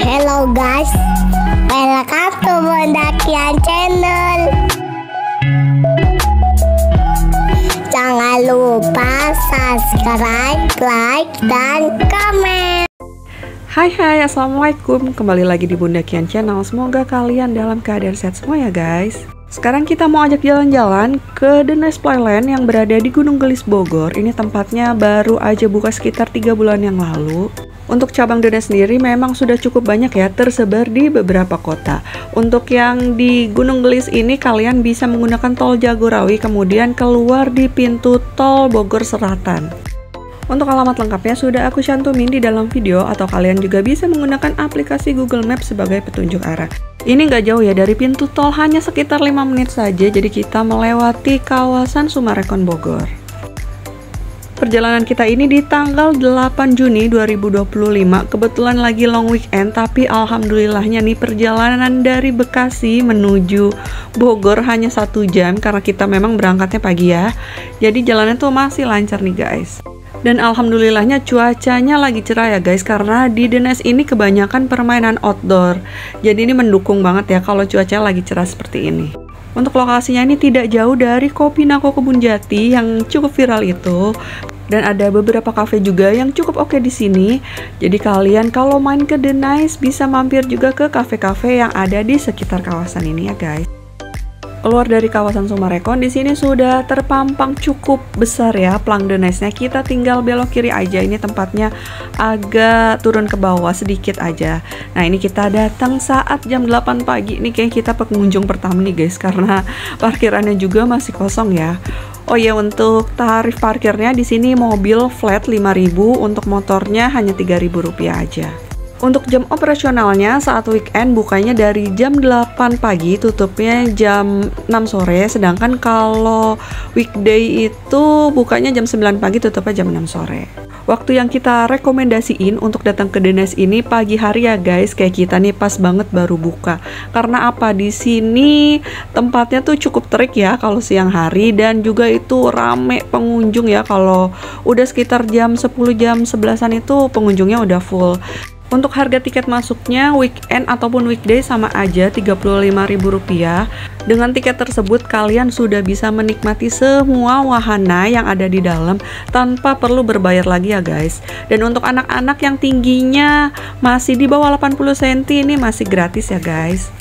Hello guys, welcome to Bondakian Channel. Jangan lupa subscribe, like, dan komen. Hai, assalamualaikum. Kembali lagi di Bunda Kian Channel. Semoga kalian dalam keadaan sehat semua ya guys. Sekarang kita mau ajak jalan-jalan ke The Nice Playland yang berada di Gunung Gelis, Bogor. Ini tempatnya baru aja buka sekitar 3 bulan yang lalu. Untuk cabang The Nice sendiri memang sudah cukup banyak ya, tersebar di beberapa kota. Untuk yang di Gunung Gelis ini kalian bisa menggunakan tol Jagorawi, kemudian keluar di pintu tol Bogor Selatan. Untuk alamat lengkapnya sudah aku cantumin di dalam video, atau kalian juga bisa menggunakan aplikasi Google Maps sebagai petunjuk arah. Ini nggak jauh ya dari pintu tol, hanya sekitar 5 menit saja, jadi kita melewati kawasan Sumarekon Bogor. Perjalanan kita ini di tanggal 8 Juni 2025, kebetulan lagi long weekend, tapi alhamdulillahnya nih perjalanan dari Bekasi menuju Bogor hanya 1 jam, karena kita memang berangkatnya pagi ya. Jadi jalannya tuh masih lancar nih guys. Dan alhamdulillahnya cuacanya lagi cerah ya guys, karena di The Nice ini kebanyakan permainan outdoor. Jadi ini mendukung banget ya kalau cuacanya lagi cerah seperti ini. Untuk lokasinya ini tidak jauh dari Kopi Nako Kebun Jati yang cukup viral itu. Dan ada beberapa cafe juga yang cukup oke di sini. Jadi kalian kalau main ke The Nice bisa mampir juga ke cafe-cafe yang ada di sekitar kawasan ini ya guys. Keluar dari kawasan Sumarekon, di sini sudah terpampang cukup besar ya plang The Nice-nya. Kita tinggal belok kiri aja, ini tempatnya agak turun ke bawah sedikit aja. Nah ini kita datang saat jam 8 pagi, ini kayak kita pengunjung pertama nih guys, karena parkirannya juga masih kosong ya. Oh ya, untuk tarif parkirnya di sini mobil flat 5.000, untuk motornya hanya Rp3.000 aja. Untuk jam operasionalnya saat weekend bukanya dari jam 8 pagi, tutupnya jam 6 sore. Sedangkan kalau weekday itu bukanya jam 9 pagi, tutupnya jam 6 sore. Waktu yang kita rekomendasiin untuk datang ke The Nice ini pagi hari ya guys, kayak kita nih pas banget baru buka. Karena apa? Di sini tempatnya tuh cukup terik ya kalau siang hari, dan juga itu rame pengunjung ya. Kalau udah sekitar jam 10, jam 11-an itu pengunjungnya udah full. Untuk harga tiket masuknya weekend ataupun weekday sama aja Rp35.000. Dengan tiket tersebut kalian sudah bisa menikmati semua wahana yang ada di dalam tanpa perlu berbayar lagi ya guys. Dan untuk anak-anak yang tingginya masih di bawah 80 cm ini masih gratis ya guys.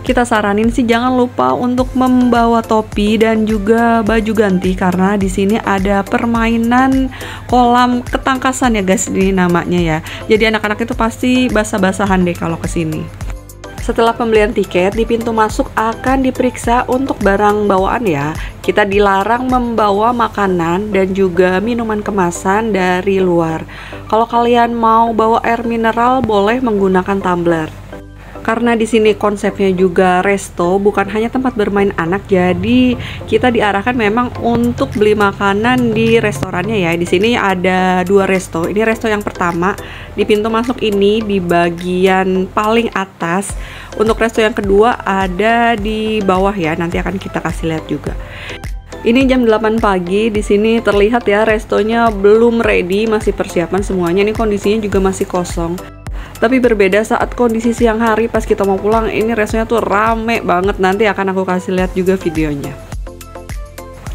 Kita saranin sih jangan lupa untuk membawa topi dan juga baju ganti, karena di sini ada permainan kolam ketangkasan ya guys, ini namanya ya. Jadi anak-anak itu pasti basah-basahan deh kalau kesini. Setelah pembelian tiket, di pintu masuk akan diperiksa untuk barang bawaan ya. Kita dilarang membawa makanan dan juga minuman kemasan dari luar. Kalau kalian mau bawa air mineral boleh menggunakan tumbler. Karena di sini konsepnya juga resto, bukan hanya tempat bermain anak, jadi kita diarahkan memang untuk beli makanan di restorannya ya. Di sini ada 2 resto. Ini resto yang pertama di pintu masuk ini di bagian paling atas. Untuk resto yang kedua ada di bawah ya. Nanti akan kita kasih lihat juga. Ini jam 8 pagi, di sini terlihat ya restonya belum ready, masih persiapan semuanya. Ini kondisinya juga masih kosong. Tapi berbeda saat kondisi siang hari pas kita mau pulang, ini restonya tuh rame banget. Nanti akan aku kasih lihat juga videonya.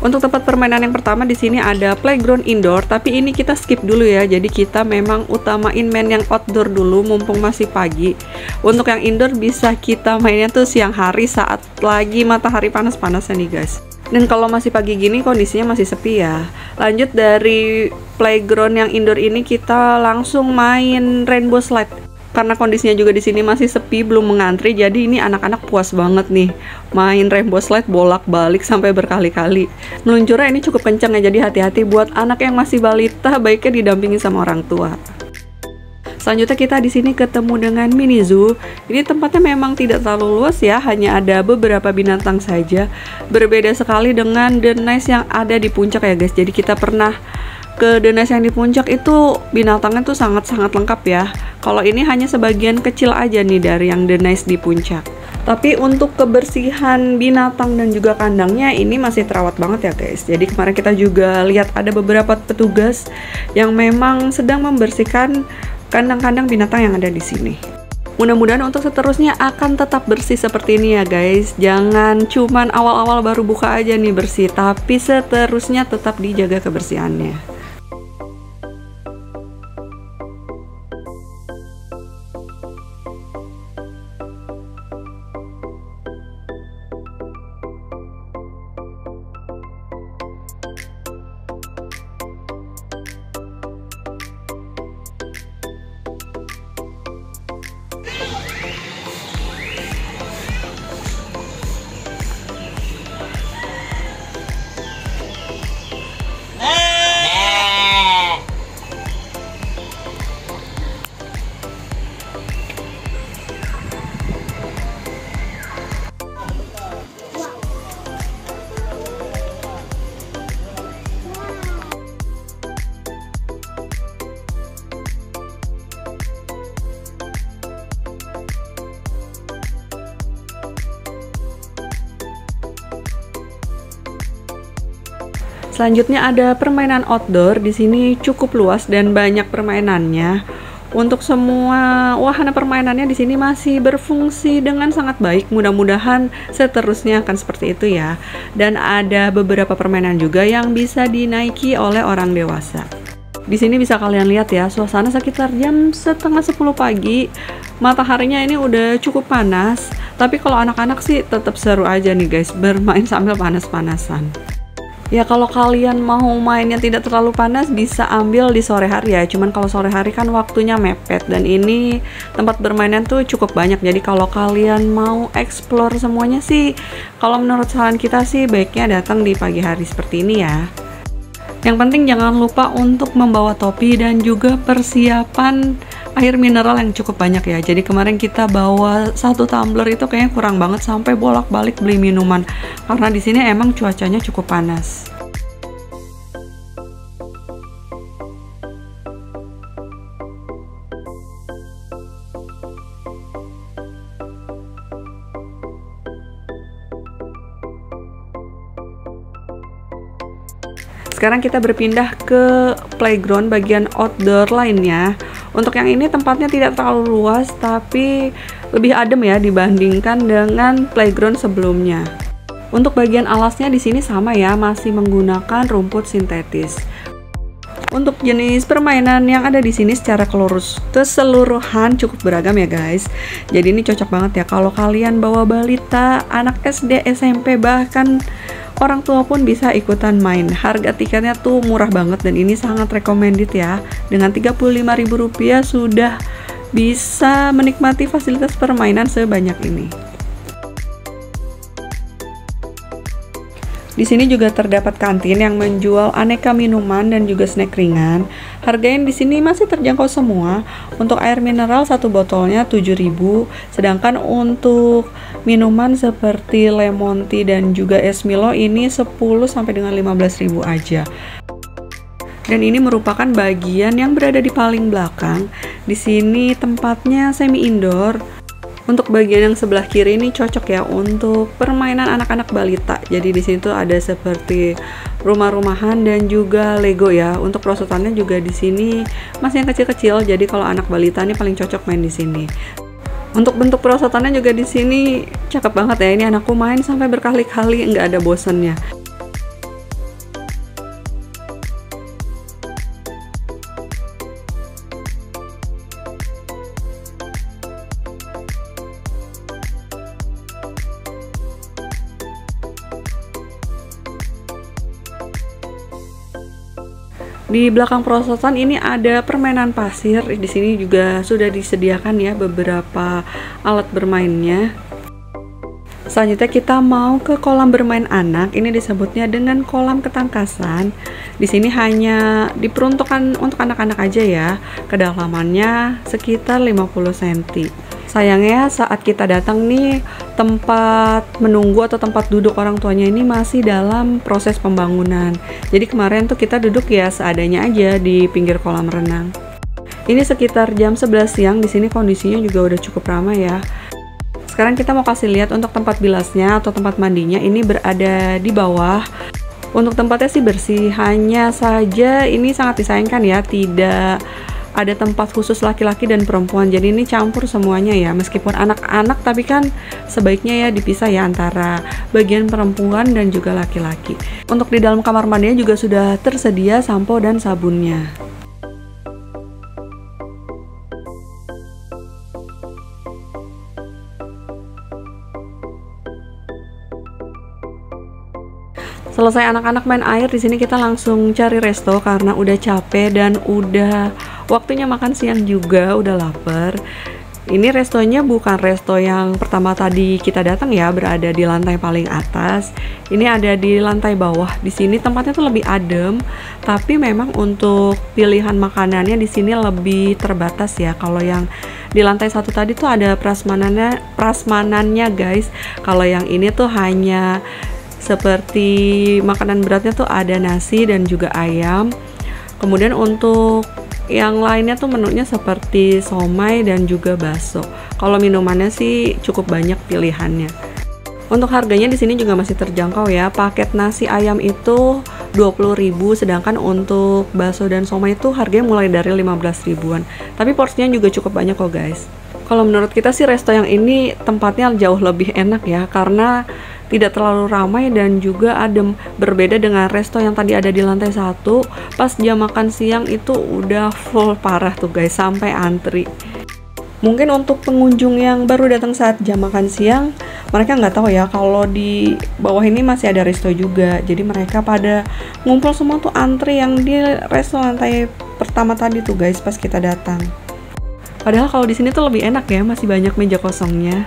Untuk tempat permainan yang pertama di sini ada playground indoor, tapi ini kita skip dulu ya. Jadi kita memang utamain main yang outdoor dulu mumpung masih pagi. Untuk yang indoor bisa kita mainnya tuh siang hari saat lagi matahari panas-panasnya nih guys. Dan kalau masih pagi gini kondisinya masih sepi ya. Lanjut dari playground yang indoor ini kita langsung main rainbow slide. Karena kondisinya juga di sini masih sepi, belum mengantri, jadi ini anak-anak puas banget nih main rainbow slide bolak-balik sampai berkali-kali. Meluncurnya ini cukup kencang ya, jadi hati-hati buat anak yang masih balita, baiknya didampingi sama orang tua. Selanjutnya kita di sini ketemu dengan mini zoo. Ini tempatnya memang tidak terlalu luas ya, hanya ada beberapa binatang saja. Berbeda sekali dengan The Nice yang ada di puncak ya guys. Jadi kita pernah ke The Nice yang di puncak itu binatangnya tuh sangat-sangat lengkap ya. Kalau ini hanya sebagian kecil aja nih dari yang The Nice di puncak. Tapi untuk kebersihan binatang dan juga kandangnya ini masih terawat banget ya guys. Jadi kemarin kita juga lihat ada beberapa petugas yang memang sedang membersihkan kandang-kandang binatang yang ada di sini. Mudah-mudahan untuk seterusnya akan tetap bersih seperti ini ya guys. Jangan cuman awal-awal baru buka aja nih bersih, tapi seterusnya tetap dijaga kebersihannya. Selanjutnya ada permainan outdoor. Di sini cukup luas dan banyak permainannya. Untuk semua wahana permainannya di sini masih berfungsi dengan sangat baik. Mudah-mudahan seterusnya akan seperti itu ya. Dan ada beberapa permainan juga yang bisa dinaiki oleh orang dewasa. Di sini bisa kalian lihat ya, suasana sekitar jam setengah 10 pagi. Mataharinya ini udah cukup panas. Tapi kalau anak-anak sih tetap seru aja nih guys, bermain sambil panas-panasan. Ya kalau kalian mau main yang tidak terlalu panas bisa ambil di sore hari ya. Cuman kalau sore hari kan waktunya mepet, dan ini tempat bermainnya tuh cukup banyak. Jadi kalau kalian mau explore semuanya sih, kalau menurut saran kita sih baiknya datang di pagi hari seperti ini ya. Yang penting jangan lupa untuk membawa topi dan juga persiapan air mineral yang cukup banyak ya. Jadi kemarin kita bawa 1 tumbler itu kayaknya kurang banget, sampai bolak-balik beli minuman karena di sini emang cuacanya cukup panas. Sekarang kita berpindah ke playground bagian outdoor lainnya. Untuk yang ini tempatnya tidak terlalu luas, tapi lebih adem ya dibandingkan dengan playground sebelumnya. Untuk bagian alasnya di sini sama ya, masih menggunakan rumput sintetis. Untuk jenis permainan yang ada di sini secara keseluruhan cukup beragam ya guys. Jadi ini cocok banget ya kalau kalian bawa balita, anak SD, SMP, bahkan orang tua pun bisa ikutan main. Harga tiketnya tuh murah banget dan ini sangat recommended ya. Dengan Rp35.000 sudah bisa menikmati fasilitas permainan sebanyak ini. Di sini juga terdapat kantin yang menjual aneka minuman dan juga snack ringan. Harganya di sini masih terjangkau semua. Untuk air mineral 1 botolnya 7.000, sedangkan untuk minuman seperti lemon tea dan juga es Milo ini 10 sampai dengan 15.000 aja. Dan ini merupakan bagian yang berada di paling belakang. Di sini tempatnya semi indoor. Untuk bagian yang sebelah kiri ini cocok ya untuk permainan anak-anak balita. Jadi di sini tuh ada seperti rumah-rumahan dan juga Lego ya. Untuk perosotannya juga di sini masih yang kecil-kecil. Jadi kalau anak balita ini paling cocok main di sini. Untuk bentuk perosotannya juga di sini cakep banget ya. Ini anakku main sampai berkali-kali nggak ada bosennya. Di belakang perosotan ini ada permainan pasir. Di sini juga sudah disediakan ya beberapa alat bermainnya. Selanjutnya kita mau ke kolam bermain anak. Ini disebutnya dengan kolam ketangkasan. Di sini hanya diperuntukkan untuk anak-anak aja ya. Kedalamannya sekitar 50 cm. Sayangnya saat kita datang nih, tempat menunggu atau tempat duduk orang tuanya ini masih dalam proses pembangunan. Jadi kemarin tuh kita duduk ya seadanya aja di pinggir kolam renang. Ini sekitar jam 11 siang. Di sini kondisinya juga udah cukup ramai ya. Sekarang kita mau kasih lihat untuk tempat bilasnya atau tempat mandinya. Ini berada di bawah. Untuk tempatnya sih bersih, hanya saja ini sangat disayangkan ya tidak ada tempat khusus laki-laki dan perempuan, jadi ini campur semuanya ya. Meskipun anak-anak tapi kan sebaiknya ya dipisah ya antara bagian perempuan dan juga laki-laki. Untuk di dalam kamar mandinya juga sudah tersedia sampo dan sabunnya. Selesai anak-anak main air, di sini kita langsung cari resto karena udah capek dan udah waktunya makan siang juga, udah lapar. Ini restonya bukan resto yang pertama tadi kita datang ya, berada di lantai paling atas. Ini ada di lantai bawah. Di sini tempatnya tuh lebih adem, tapi memang untuk pilihan makanannya di sini lebih terbatas ya. Kalau yang di lantai satu tadi tuh ada prasmanannya guys. Kalau yang ini tuh hanya seperti makanan beratnya tuh ada nasi dan juga ayam. Kemudian untuk yang lainnya tuh menunya seperti somai dan juga bakso. Kalau minumannya sih cukup banyak pilihannya. Untuk harganya di sini juga masih terjangkau ya. Paket nasi ayam itu 20.000, sedangkan untuk bakso dan somai itu harganya mulai dari 15 ribuan. Tapi porsinya juga cukup banyak kok guys. Kalau menurut kita sih resto yang ini tempatnya jauh lebih enak ya, karena tidak terlalu ramai dan juga adem. Berbeda dengan resto yang tadi ada di lantai 1, pas jam makan siang itu udah full parah tuh guys, sampai antri. Mungkin untuk pengunjung yang baru datang saat jam makan siang, mereka nggak tahu ya kalau di bawah ini masih ada resto juga. Jadi mereka pada ngumpul semua tuh antri yang di resto lantai pertama tadi tuh guys pas kita datang. Padahal kalau di sini tuh lebih enak ya, masih banyak meja kosongnya.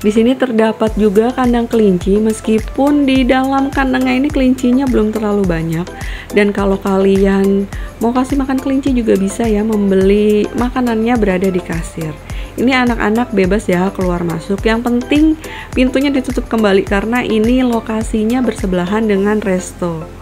Di sini terdapat juga kandang kelinci, meskipun di dalam kandangnya ini kelincinya belum terlalu banyak. Dan kalau kalian mau kasih makan kelinci juga bisa ya, membeli makanannya berada di kasir. Ini anak-anak bebas ya keluar masuk, yang penting pintunya ditutup kembali karena ini lokasinya bersebelahan dengan resto.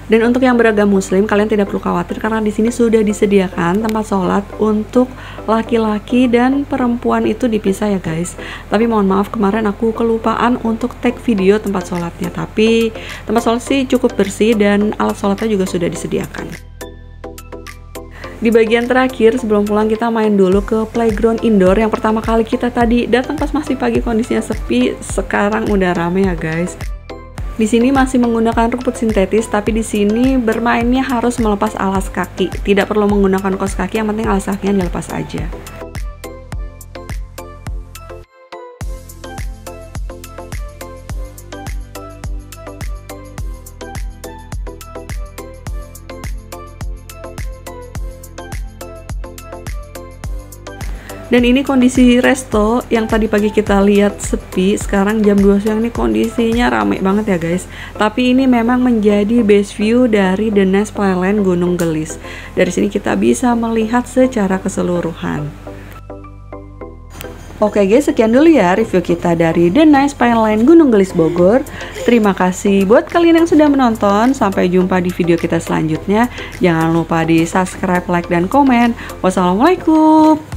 Dan untuk yang beragama muslim, kalian tidak perlu khawatir karena di sini sudah disediakan tempat sholat untuk laki-laki dan perempuan itu dipisah ya guys. Tapi mohon maaf kemarin aku kelupaan untuk tag video tempat sholatnya. Tapi tempat sholat sih cukup bersih dan alat sholatnya juga sudah disediakan. Di bagian terakhir sebelum pulang kita main dulu ke playground indoor. Yang pertama kali kita tadi datang pas masih pagi kondisinya sepi, sekarang udah rame ya guys. Di sini masih menggunakan rumput sintetis, tapi di sini bermainnya harus melepas alas kaki. Tidak perlu menggunakan kaos kaki, yang penting alas kakinya dilepas aja. Dan ini kondisi resto yang tadi pagi kita lihat sepi, sekarang jam 2 siang ini kondisinya rame banget ya guys. Tapi ini memang menjadi best view dari The Nice Playland Gunung Gelis. Dari sini kita bisa melihat secara keseluruhan. Oke guys, sekian dulu ya review kita dari The Nice Playland Gunung Gelis Bogor. Terima kasih buat kalian yang sudah menonton. Sampai jumpa di video kita selanjutnya. Jangan lupa di subscribe, like, dan komen. Wassalamualaikum.